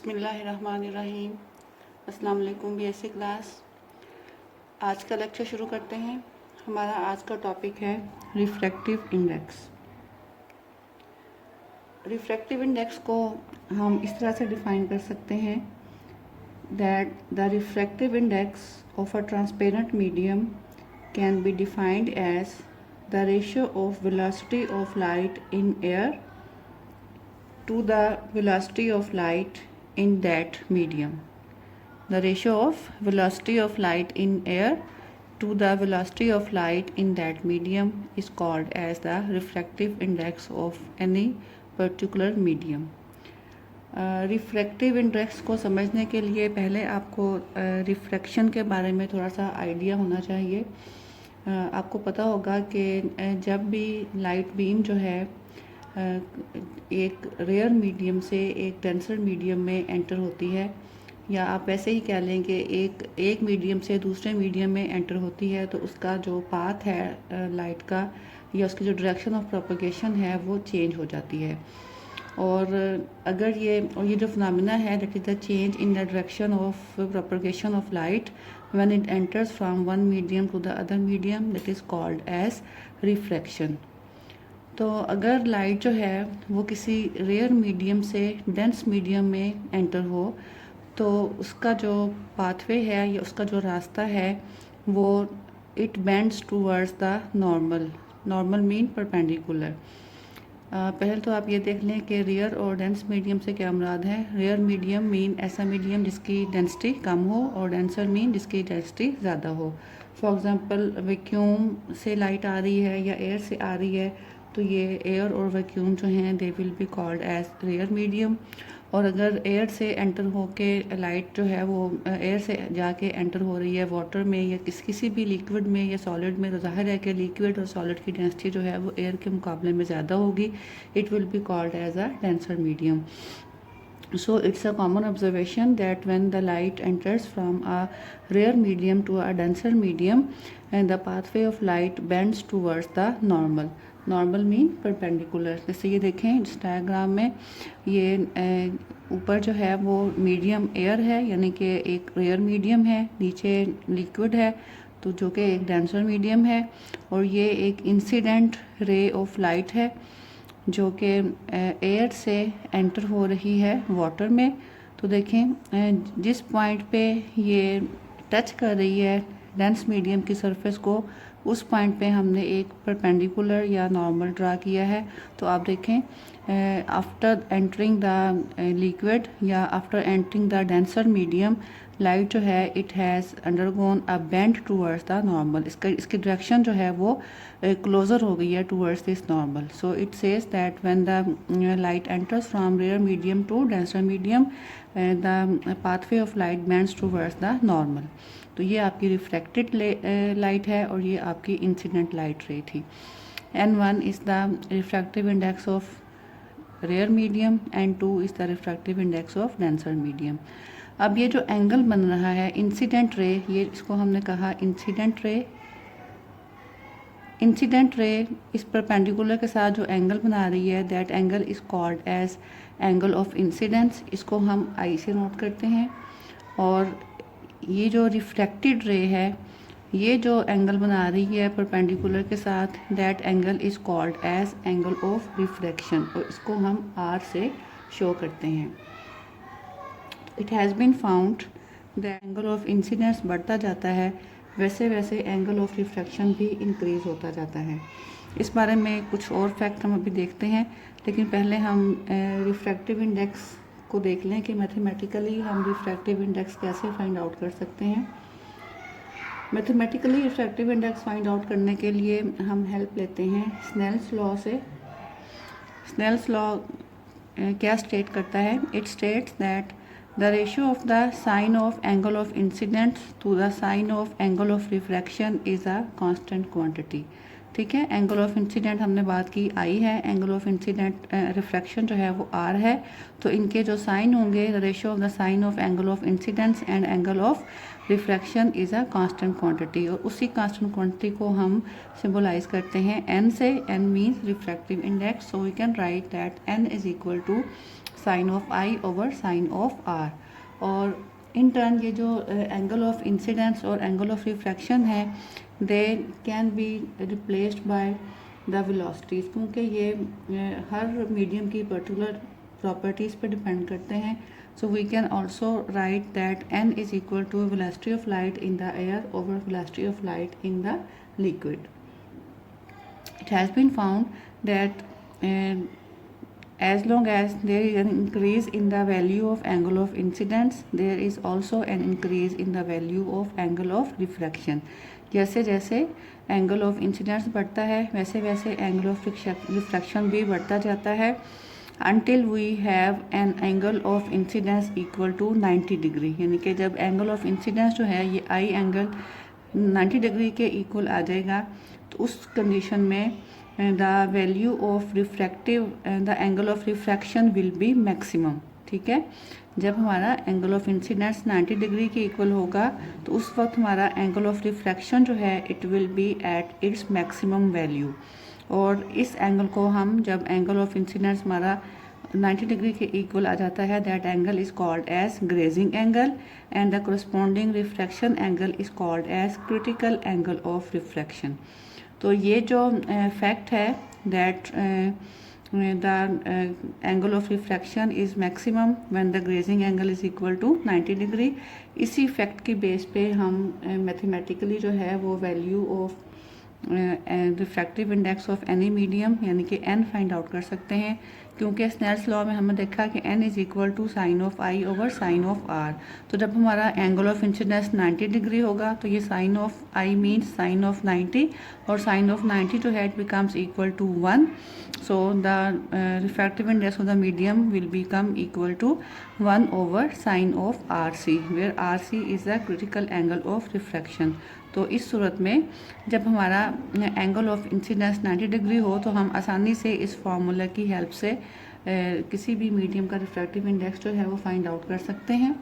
बिस्मिल्लाहिर्रहमानिर्रहीम। अस्सलाम वालेकुम बीएससी क्लास। आज का लेक्चर शुरू करते हैं। हमारा आज का टॉपिक है रिफ्रैक्टिव इंडेक्स। रिफ्रैक्टिव इंडेक्स को हम इस तरह से डिफ़ाइन कर सकते हैं that the refractive index of a transparent medium can be defined as the ratio of velocity of light in air to the velocity of light in that medium. The ratio of velocity of light in air to the velocity of light in that medium is called as the refractive index of any particular medium. Refractive index को समझने के लिए पहले आपको refraction के बारे में थोड़ा सा आइडिया होना चाहिए। आपको पता होगा कि जब भी लाइट बीम जो है एक रेयर मीडियम से एक डेंसर मीडियम में एंटर होती है, या आप वैसे ही कह लें कि एक मीडियम से दूसरे मीडियम में एंटर होती है, तो उसका जो पाथ है लाइट का या उसकी जो डायरेक्शन ऑफ प्रोपगेशन है वो चेंज हो जाती है। और अगर ये जो फिनोमेना है that is the change in the direction of propagation of light when it enters from one medium to the other medium, that is called as refraction. तो अगर लाइट जो है वो किसी रेयर मीडियम से डेंस मीडियम में enter हो, तो उसका जो पाथवे है या उसका जो रास्ता है वो it bends towards the normal mean perpendicular. पहले तो आप ये देख लें कि रेयर और डेंस मीडियम से क्या मुराद है। रेयर मीडियम मीन ऐसा मीडियम जिसकी डेंसिटी कम हो, और डेंसर मीन जिसकी डेंसिटी ज़्यादा हो। फॉर एग्ज़ाम्पल वैक्यूम से लाइट आ रही है या एयर से आ रही है, तो ये एयर और वैक्यूम जो हैं they will be called as rare medium. और अगर एयर से एंटर हो के लाइट जो है वो एयर से जाके एंटर हो रही है वाटर में या किसी भी लिक्विड में या सॉलिड में, तो जाहिर है कि लिक्विड और सॉलिड की डेंसिटी जो है वो एयर के मुकाबले में ज़्यादा होगी। It will be called as a denser medium. So it's a common observation that when the light enters from a rare medium to a denser medium, and the pathway of light bends towards the normal mean perpendicular. जैसे ये देखें इस diagram में, ये ऊपर जो है वो मीडियम एयर है, यानी कि एक रेयर मीडियम है, नीचे लिक्विड है तो जो कि एक डेंसर मीडियम है, और ये एक इंसिडेंट रे ऑफ लाइट है जो कि एयर से एंटर हो रही है वाटर में। तो देखें जिस पॉइंट पे ये टच कर रही है डेंस मीडियम की सरफेस को, उस पॉइंट पे हमने एक परपेंडिकुलर या नॉर्मल ड्रा किया है। तो आप देखें आफ्टर एंटरिंग द लिक्विड या after entering the denser medium, light जो है it has undergone a bend towards the normal. इसकी डायरेक्शन जो है वो क्लोज़र हो गई है towards this normal. So it says that when the light enters from rare medium to denser medium, the pathway of light bends towards the normal. तो ये आपकी रिफ्रैक्टेड लाइट है और ये आपकी इंसिडेंट लाइट रे थी। N1 is the refractive index of rare medium, N2 is the refractive index of denser medium. अब ये जो एंगल बन रहा है इंसिडेंट रे, ये इसको हमने कहा इंसिडेंट रे इस परपेंडिकुलर के साथ जो एंगल बना रही है that angle is called as angle of incidence. इसको हम आई से नोट करते हैं। और ये जो रिफ्रैक्टेड रे है, ये जो एंगल बना रही है परपेंडिकुलर के साथ, that angle is called as angle of refraction, और इसको हम आर से शो करते हैं। It has been found that angle of incidence बढ़ता जाता है, वैसे वैसे एंगल ऑफ रिफ्रैक्शन भी इंक्रीज़ होता जाता है। इस बारे में कुछ और फैक्ट हम अभी देखते हैं, लेकिन पहले हम रिफ्रैक्टिव इंडेक्स को देख लें कि मैथमेटिकली हम रिफ्रैक्टिव इंडेक्स कैसे फाइंड आउट कर सकते हैं। Mathematically refractive index find out करने के लिए हम हेल्प लेते हैं स्नेल्स लॉ से। स्नेल्स लॉ क्या स्टेट करता है? It states that the ratio of the sine of angle of incidence to the sine of angle of refraction is a constant quantity. ठीक है, एंगल ऑफ इंसिडेंट हमने बात की आई है, एंगल ऑफ इंसिडेंट रिफ्रैक्शन जो है वो आर है। तो इनके जो साइन होंगे, the ratio of the sine of angle of incidence and angle of refraction is a constant quantity, और उसी कांस्टेंट क्वांटिटी को हम सिंबलाइज करते हैं एन से। N means refractive index, so we can write that N is equal to sine of I over sine of R. और in turn ये जो एंगल ऑफ इंसिडेंस और एंगल ऑफ रिफ्रैक्शन है they can be replaced by the velocities, क्योंकि ये हर medium की particular properties पे डिपेंड करते हैं। So we can also write that n is equal to velocity of light in the air over velocity of light in the liquid. It has been found that as long as there is an increase in the value of angle of incidence, there is also an increase in the value of angle of refraction. जैसे जैसे angle of incidence बढ़ता है वैसे वैसे angle of refraction भी बढ़ता जाता है until we have an angle of incidence equal to 90 degree. यानी कि जब एंगल ऑफ इंसिडेंस जो है ये आई एंगल 90 डिग्री के इक्वल आ जाएगा तो उस कंडीशन में the value of refractive the angle of refraction will be maximum. ठीक है, जब हमारा एंगल ऑफ इंसिडेंस 90 डिग्री के इक्वल होगा तो उस वक्त हमारा एंगल ऑफ रिफ्रैक्शन जो है it will B at its maximum value. और इस एंगल को हम जब एंगल ऑफ इंसिडेंस हमारा 90 डिग्री के इक्वल आ जाता है that angle is called as grazing angle and the corresponding refraction angle is called as critical angle of refraction. तो ये जो फैक्ट है that the angle of refraction is maximum when the grazing angle is equal to 90 degree, इसी fact की base पे हम mathematically जो है वो value of refractive index of any medium यानी कि n फाइंड आउट कर सकते हैं, क्योंकि स्नेल्स लॉ में हमने देखा कि n is equal to sine of I over sine of R. तो जब हमारा एंगल ऑफ इंसिडेंस 90 डिग्री होगा तो ये sine of I means sine of 90 और साइन ऑफ 90 जो है it becomes equal to 1। So the refractive index of the medium will become equal to 1 over sine of R C, where R C is the critical angle of refraction. तो इस सूरत में जब हमारा angle of incidence 90 degree हो तो हम आसानी से इस फार्मूला की हेल्प से किसी भी मीडियम का रिफ्रैक्टिव इंडेक्स जो है वो फाइंड आउट कर सकते हैं।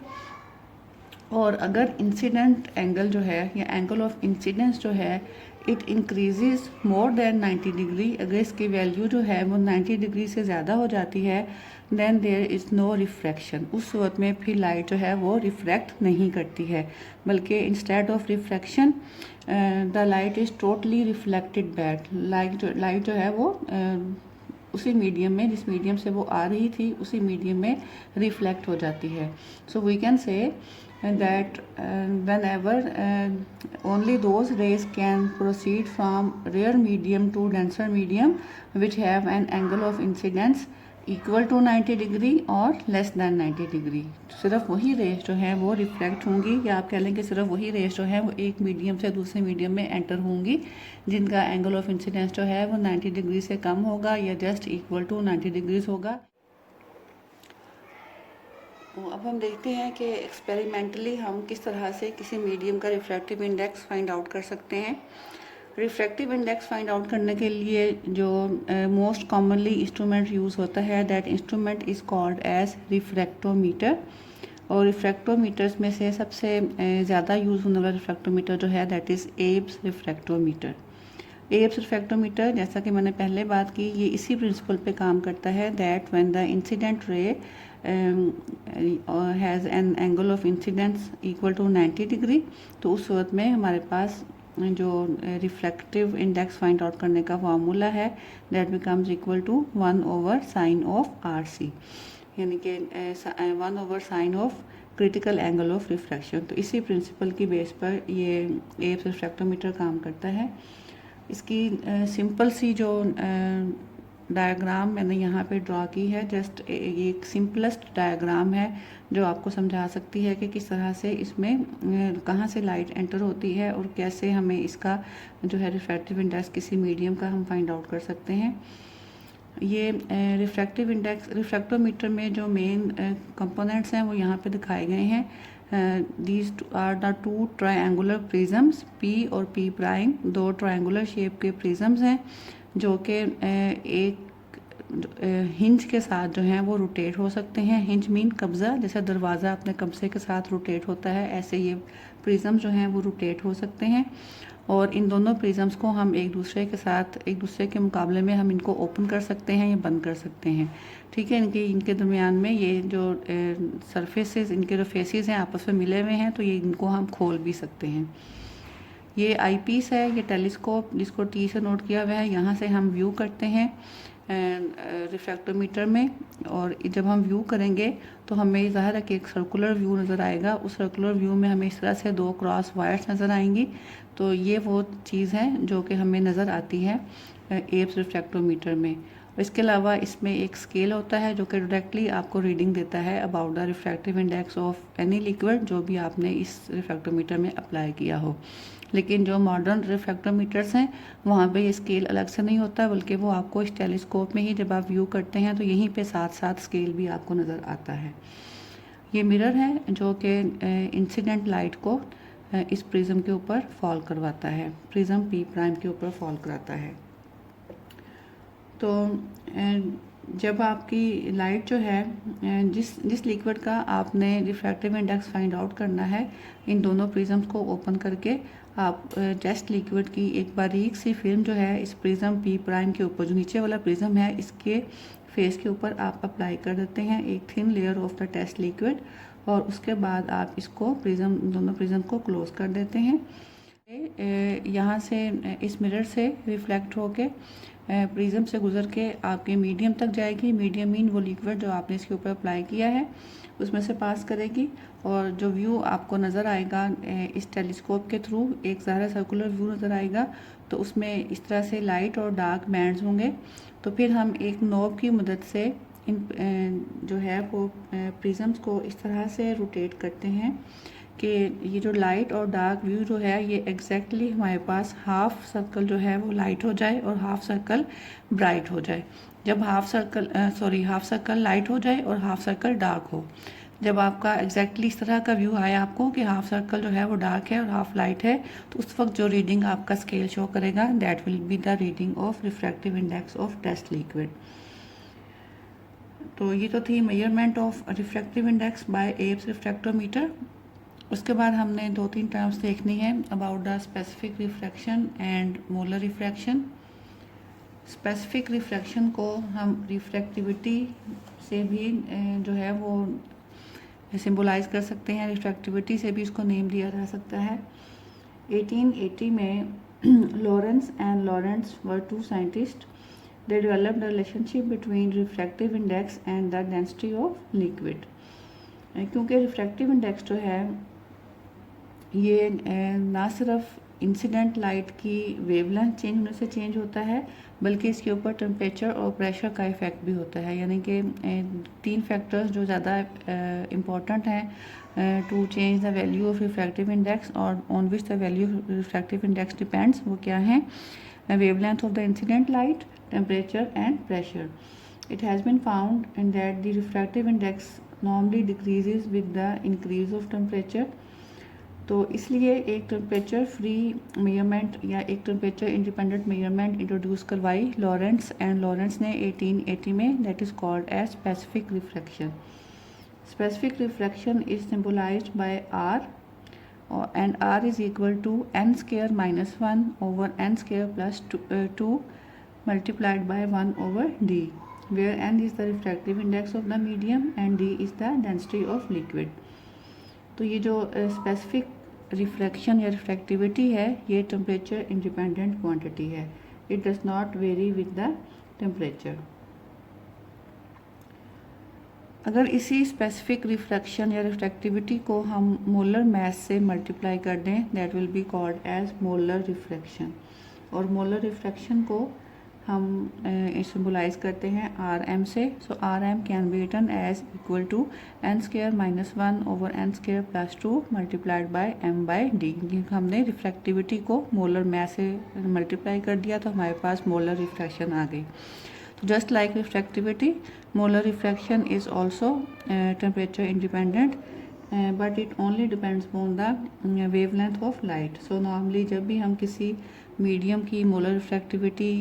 और अगर इंसिडेंट एंगल जो है या एंगल ऑफ इंसिडेंस जो है it increases more than 90 degree, अगर इसकी वैल्यू जो है वो 90 डिग्री से ज़्यादा हो जाती है then there is no refraction. उस वक्त में फिर लाइट जो है वो रिफ्रैक्ट नहीं करती है, बल्कि instead of refraction the light is totally reflected back. Light जो है वो उसी मीडियम में जिस मीडियम से वो आ रही थी उसी मीडियम में रिफ्लेक्ट हो जाती है। So we can say that whenever only those rays can proceed from rare medium to denser medium which have an angle of incidence equal to 90 degree और less than 90 डिग्री, सिर्फ वही race जो है वो reflect होंगी, या आप कह लें कि सिर्फ वही रेस जो है वो एक मीडियम से दूसरे मीडियम में एंटर होंगी जिनका एंगल ऑफ इंसिडेंस जो है वो 90 डिग्री से कम होगा या जस्ट इक्वल टू 90 डिग्रीज होगा। अब हम देखते हैं कि एक्सपेरिमेंटली हम किस तरह से किसी मीडियम का रिफ्रैक्टिव इंडेक्स फाइंड आउट कर सकते हैं। रिफ्रैक्टिव इंडेक्स फाइंड आउट करने के लिए जो मोस्ट कॉमनली इंस्ट्रूमेंट यूज़ होता है that instrument is called as refractometer. और रिफ्रैक्टोमीटर्स में से सबसे ज़्यादा यूज़ होने वाला रिफ्रैक्टोमीटर जो है that is abs refractometer. Abs refractometer, जैसा कि मैंने पहले बात की, ये इसी प्रिंसिपल पे काम करता है that when the incident ray has an angle of incidence equal to 90 degree, तो उस वक्त में हमारे पास जो रिफ्रैक्टिव इंडेक्स फाइंड आउट करने का फार्मूला है that becomes equal to 1 over sine of R C, यानी कि 1 over sine of critical angle of refraction. तो इसी प्रिंसिपल की बेस पर ये एब्स रिफ्रैक्टोमीटर काम करता है। इसकी सिंपल सी जो डायग्राम मैंने यहाँ पे ड्रॉ की है, जस्ट एक सिंपलेस्ट डायग्राम है जो आपको समझा सकती है कि किस तरह से इसमें कहाँ से लाइट एंटर होती है और कैसे हमें इसका जो है रिफ्रैक्टिव इंडेक्स किसी मीडियम का हम फाइंड आउट कर सकते हैं। ये रिफ्रैक्टिव इंडेक्स रिफ्रैक्टोमीटर में जो मेन कंपोनेंट्स हैं वो यहाँ पे दिखाए गए हैं। These are the two triangular prisms P और पी प्राइम, दो ट्रायंगुलर शेप के प्रिज्म्स हैं जो कि एक हिंज के साथ जो हैं वो रोटेट हो सकते हैं। हिंज मीन कब्ज़ा, जैसे दरवाज़ा अपने कब्ज़े के साथ रोटेट होता है ऐसे ये प्रिज्म जो हैं वो रोटेट हो सकते हैं। और इन दोनों प्रिज्म्स को हम एक दूसरे के मुकाबले में हम इनको ओपन कर सकते हैं या बंद कर सकते हैं। ठीक है, इनके दरमियान में ये जो सरफेसेस, इनके जो फेसेस हैं आपस में मिले हुए हैं, तो ये इनको हम खोल भी सकते हैं। ये आई पीस है, ये टेलीस्कोप जिसको टी से नोट किया हुआ है, यहाँ से हम व्यू करते हैं रिफ्रैक्टोमीटर में। और जब हम व्यू करेंगे तो हमें ज़ाहिर है कि एक सर्कुलर व्यू नज़र आएगा। उस सर्कुलर व्यू में हमें इस तरह से 2 क्रॉस वायर्स नज़र आएंगी। तो ये वो चीज़ है जो कि हमें नज़र आती है एब्स रिफ्रैक्टोमीटर में। इसके अलावा इसमें एक स्केल होता है जो कि डायरेक्टली आपको रीडिंग देता है about the refractive index of any liquid जो भी आपने इस रिफ्रैक्टोमीटर में अप्लाई किया हो। लेकिन जो मॉडर्न रिफ्रैक्टोमीटर्स हैं वहाँ पे ये स्केल अलग से नहीं होता, बल्कि वो आपको इस टेलीस्कोप में ही जब आप व्यू करते हैं तो यहीं पे साथ साथ स्केल भी आपको नज़र आता है। ये मिरर है जो कि इंसिडेंट लाइट को इस प्रिज्म के ऊपर फॉल करवाता है, प्रिज्म पी प्राइम के ऊपर फॉल कराता है। तो जब आपकी लाइट जो है जिस लिक्विड का आपने रिफ्रैक्टिव इंडेक्स फाइंड आउट करना है, इन दोनों प्रिज्म्स को ओपन करके आप टेस्ट लिक्विड की एक बारीक सी फिल्म जो है इस प्रिज्म पी प्राइम के ऊपर, जो नीचे वाला प्रिज्म है इसके फेस के ऊपर आप अप्लाई कर देते हैं एक thin layer of the test liquid. और उसके बाद आप इसको दोनों प्रिज्म को क्लोज कर देते हैं। यहाँ से इस मिरर से रिफ्लेक्ट होके प्रिज्म से गुजर के आपके मीडियम तक जाएगी। मीडियम मीन वो लिक्विड जो आपने इसके ऊपर अप्लाई किया है उसमें से पास करेगी। और जो व्यू आपको नज़र आएगा इस टेलीस्कोप के थ्रू, एक ज़ाहिर सर्कुलर व्यू नज़र आएगा। तो उसमें इस तरह से लाइट और डार्क बैंड्स होंगे। तो फिर हम एक नॉब की मदद से इन जो है वो प्रिज्म्स को इस तरह से रोटेट करते हैं कि ये जो लाइट और डार्क व्यू जो है ये एग्जैक्टली हमारे पास हाफ सर्कल जो है वो लाइट हो जाए और हाफ सर्कल ब्राइट हो जाए। जब हाफ सर्कल लाइट हो जाए और हाफ सर्कल डार्क हो, जब आपका एग्जैक्टली इस तरह का व्यू आए आपको कि हाफ सर्कल जो है वो डार्क है और हाफ लाइट है, तो उस वक्त जो रीडिंग आपका स्केल शो करेगा that will be the reading of refractive index of test liquid. तो ये तो थी measurement of refractive index by Abbe's refractometer. उसके बाद हमने 2-3 टर्म्स देखनी है about the specific refraction and molar refraction. Specific refraction को हम रिफ्रैक्टिविटी से भी जो है वो सिंबलाइज कर सकते हैं, रिफ्रैक्टिविटी से भी इसको नेम दिया जा सकता है। 1880 में Lawrence and Lawrence were 2 scientist. They developed the relationship between refractive index and the density of liquid। क्योंकि रिफ्रैक्टिव इंडेक्स जो है ये ना सिर्फ इंसिडेंट लाइट की वेवलेंथ चेंज होने से चेंज होता है, बल्कि इसके ऊपर टेम्परेचर और प्रेशर का इफ़ेक्ट भी होता है। यानी कि 3 फैक्टर्स जो ज़्यादा इम्पॉर्टेंट हैं to change the value of refractive index और on which the value of refractive index depends, वो क्या हैं? wavelength of the incident light, temperature and pressure. It has been found and that the refractive index normally decreases with the increase of temperature। तो इसलिए एक temperature free measurement या एक temperature independent measurement introduce करवाई Lorentz and Lorenz ने 1880 में, that is called as specific refraction. Specific refraction is symbolized by R and R is equal to n square minus 1 over n square plus 2 multiplied by 1 over d, where n is the refractive index of the medium and d is the density of liquid। तो ये जो specific refraction या refractivity है ये temperature independent quantity है। It does not very with the temperature. अगर इसी specific refraction या रिफ्रैक्टिविटी को हम मोलर मास से मल्टीप्लाई कर दें that will be called as molar refraction. और मोलर रिफ्रैक्शन को हम सिंबलाइज करते हैं RM से। So RM can be written as equal to n square minus 1 over n square plus 2 multiplied by m by d। हमने refractivity को molar mass से multiply कर दिया तो हमारे पास मोलर रिफ्रैक्शन आ गई। Just like refractivity, molar refraction is also temperature independent, but it only depends on the wavelength of light। So normally जब भी हम किसी मीडियम की मोलर रिफ्रैक्टिविटी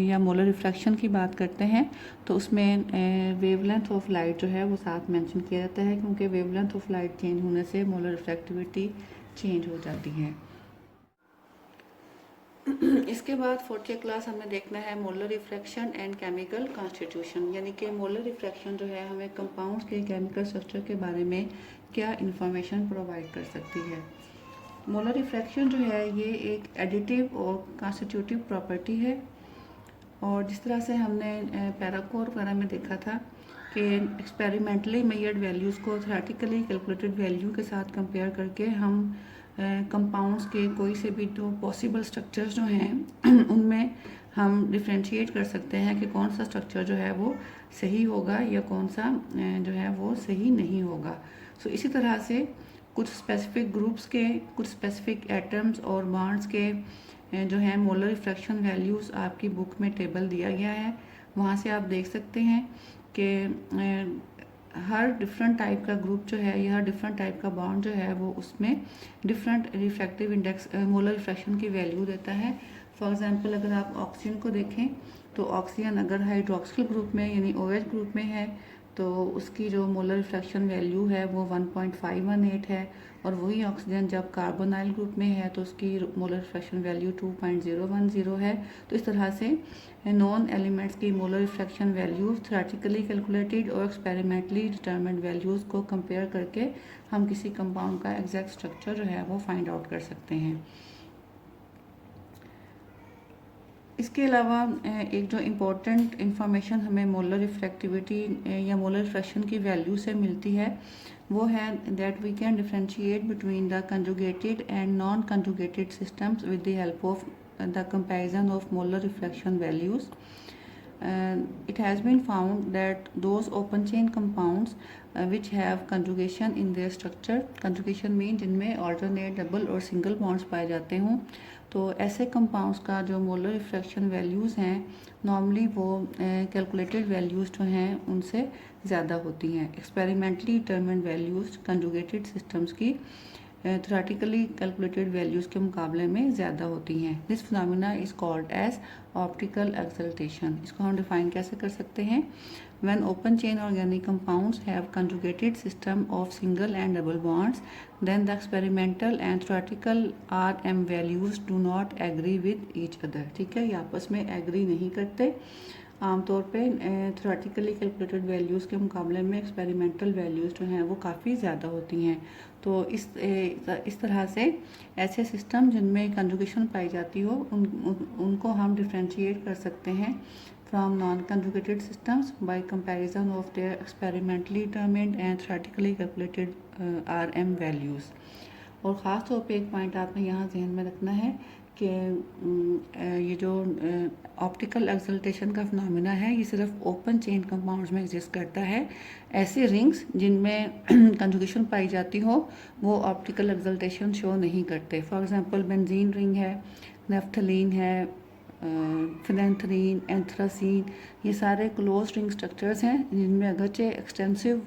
या मोलर रिफ्रैक्शन की बात करते हैं तो उसमें वेवलेंथ ऑफ लाइट जो है वो साथ मेंशन किया जाता है, क्योंकि वेवलेंथ ऑफ लाइट चेंज होने से मोलर रिफ्रैक्टिविटी चेंज हो जाती है। इसके बाद 4th क्लास हमें देखना है molar refraction and chemical constitution, यानी कि मोलर रिफ्रैक्शन जो है हमें कंपाउंड्स के केमिकल स्ट्रक्चर के बारे में क्या इन्फॉर्मेशन प्रोवाइड कर सकती है। मोलर रिफ्रैक्शन जो है ये एक एडिटिव और कॉन्स्टिट्यूटिव प्रॉपर्टी है, और जिस तरह से हमने पैराकोर वगैरह में देखा था कि एक्सपेरिमेंटली मेजर्ड वैल्यूज़ को थ्योरेटिकली कैलकुलेटेड वैल्यू के साथ कंपेयर करके हम कंपाउंड्स के कोई से भी दो पॉसिबल स्ट्रक्चर्स जो हैं उनमें हम डिफ्रेंशिएट कर सकते हैं कि कौन सा स्ट्रक्चर जो है वो सही होगा या कौन सा जो है वो सही नहीं होगा। सो इसी तरह से कुछ स्पेसिफिक ग्रुप्स के, कुछ स्पेसिफिक एटम्स और बॉन्ड्स के जो है मोलर रिफ्रैक्शन वैल्यूज़ आपकी बुक में टेबल दिया गया है, वहाँ से आप देख सकते हैं कि हर डिफरेंट टाइप का ग्रुप जो है या हर डिफरेंट टाइप का बॉन्ड जो है वो उसमें different refractive index molar refraction की वैल्यू देता है। फॉर एग्जांपल अगर आप ऑक्सीजन को देखें तो ऑक्सीजन अगर हाइड्रोक्सिल ग्रुप में यानी OH ग्रुप में है तो उसकी जो मोलर रिफ्रैक्शन वैल्यू है वो 1.518 है, और वही ऑक्सीजन जब कार्बोनाइल ग्रुप में है तो उसकी मोलर रिफ्रैक्शन वैल्यू 2.010 है। तो इस तरह से नॉन एलिमेंट्स की molar refraction values theoretically calculated और एक्सपेरिमेंटली डिटरमिन्ड वैल्यूज़ को कंपेयर करके हम किसी कंपाउंड का एग्जैक्ट स्ट्रक्चर जो है वो फाइंड आउट कर सकते हैं। इसके अलावा एक जो इम्पोर्टेंट इंफॉर्मेशन हमें मोलर रिफ्रैक्टिविटी या मोलर रिफ्रैक्शन की वैल्यू से मिलती है वो है that we can differentiate between the conjugated and non conjugated systems with the help of the comparison of molar refraction values. It has been found that those open chain compounds which have conjugation in their structure, conjugation mean जिनमें alternate double और single bonds पाए जाते हों, तो ऐसे compounds का जो molar refraction values हैं नॉर्मली वो कैलकुलेटेड वैल्यूज़ जो हैं उनसे ज़्यादा होती हैं। Experimentally determined values conjugated systems की थ्योरेटिकली कैलकुलेटेड वैल्यूज़ के मुकाबले में ज़्यादा होती हैं। This phenomena is called as optical exaltation. इसको हम डिफाइन कैसे कर सकते हैं? When open chain organic compounds have conjugated system of single and double bonds then the experimental and theoretical RM values do not agree with each other. ठीक है, ये आपस में एग्री नहीं करते। आमतौर पे थ्योरेटिकली कैलकुलेटेड वैल्यूज़ के मुकाबले में एक्सपेरिमेंटल वैल्यूज़ जो हैं वो काफ़ी ज़्यादा होती हैं। तो इस तरह से ऐसे सिस्टम जिनमें कंजुगेशन पाई जाती हो उनको हम डिफ्रेंशिएट कर सकते हैं from non conjugated systems bye comparison of their experimentally determined and theoretically calculated RM values. और ख़ास तौर पे एक पॉइंट आपने यहाँ जहन में रखना है कि ये जो ऑप्टिकल एक्सल्टेशन का फिनोमेना है ये सिर्फ ओपन चेन कंपाउंड्स में एग्जिस्ट करता है। ऐसे रिंग्स जिनमें कंजुगेशन पाई जाती हो वो ऑप्टिकल एक्सल्टेशन शो नहीं करते। फॉर एग्जांपल बेंजीन रिंग है, नेफ्थलीन है, फिनेंथ्रीन, एंथ्रासीन, ये सारे क्लोज रिंग स्ट्रक्चर्स हैं जिनमें अगरचे एक्सटेंसिव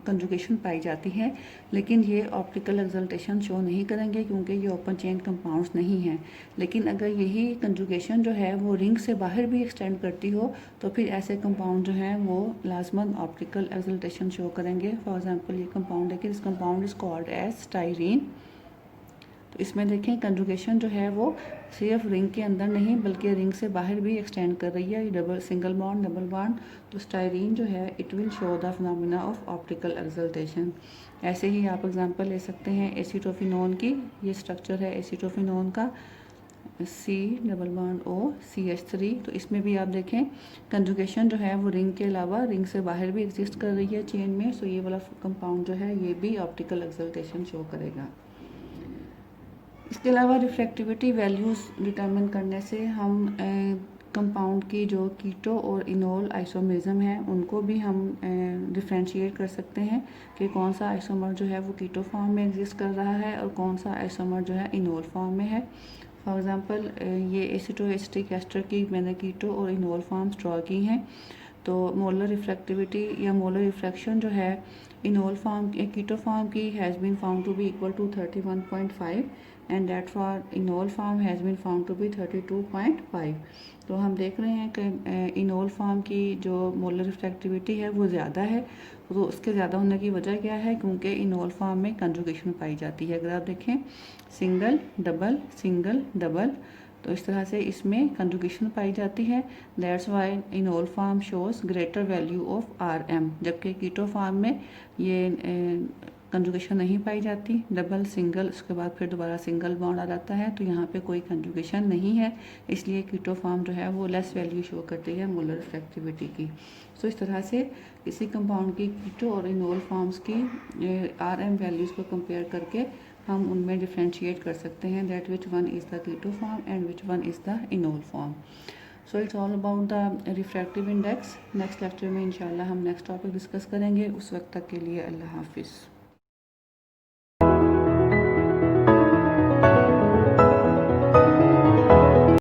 कंजुगेशन पाई जाती है लेकिन ये ऑप्टिकल एक्सल्टेशन शो नहीं करेंगे क्योंकि ये ओपन चेन कंपाउंड्स नहीं हैं। लेकिन अगर यही कंजुगेशन जो है वो रिंग से बाहर भी एक्सटेंड करती हो तो फिर ऐसे कंपाउंड जो हैं वो लाजमन ऑप्टिकल एक्सल्टेशन शो करेंगे। फॉर एग्जांपल ये कंपाउंड है कि this compound is called as styrene. तो इसमें देखें कंजुगेशन जो है वो सिर्फ रिंग के अंदर नहीं बल्कि रिंग से बाहर भी एक्सटेंड कर रही है, double single bond double bond. तो स्टाइरीन जो है it will show the phenomena of optical exaltation. ऐसे ही आप एग्जांपल ले सकते हैं एसीटोफिनोन की। ये स्ट्रक्चर है एसीटोफिनोन का, C double bond O CH3। तो इसमें भी आप देखें कंजुगेशन जो है वो रिंग के अलावा रिंग से बाहर भी एग्जिस्ट कर रही है चेन में। सो ये वाला कंपाउंड जो है ये भी ऑप्टिकल एक्सल्टेशन शो करेगा। इसके अलावा रिफ्रैक्टिविटी वैल्यूज़ डिटरमिन करने से हम कंपाउंड की जो कीटो और इनोल आइसोमेरिज्म है उनको भी हम डिफ्रेंशिएट कर सकते हैं कि कौन सा आइसोमर जो है वो कीटो फॉर्म में एग्जिस्ट कर रहा है और कौन सा आइसोमर जो है इनोल फॉर्म में है। फॉर एग्जांपल ये एसिटोएस्टिक एस्टर की मैंने कीटो और इनोल फॉर्म्स ड्रॉ की हैं। तो मोलर रिफ्रैक्टिविटी या मोलर रिफ्रैक्शन जो है इनोल फॉर्म कीटो फॉर्म की has been found to be equal to 31.5 and that for enol form has been found to be 32.5। तो हम देख रहे हैं कि इनोल फॉर्म की जो मोलर रिफ्रैक्टिविटी है वो ज़्यादा है। तो उसके ज़्यादा होने की वजह क्या है? क्योंकि इनोल फॉर्म में कंजुगेशन पाई जाती है। अगर आप देखें सिंगल डबल तो इस तरह से इसमें कंजुगेशन पाई जाती है। That's why enol form shows greater value of RM, जबकि कीटो फॉर्म में ये कंजुगेशन नहीं पाई जाती। डबल सिंगल, उसके बाद फिर दोबारा सिंगल बॉन्ड आ जाता है, तो यहाँ पे कोई कंजुगेशन नहीं है, इसलिए कीटो फॉर्म जो है वो लेस वैल्यू शो करती है मोलर रिफ्रैक्टिविटी की। सो इस तरह से किसी कंपाउंड की कीटो और इनोल फॉर्म्स की RM वैल्यूज़ को कंपेयर करके हम उनमें डिफ्रेंशिएट कर सकते हैं that which one is the keto form and which one is the enol form. So it's all about the refractive index. Next lecture में इंशाल्लाह हम नेक्स्ट टॉपिक डिस्कस करेंगे। उस वक्त तक के लिए अल्लाह हाफिज़।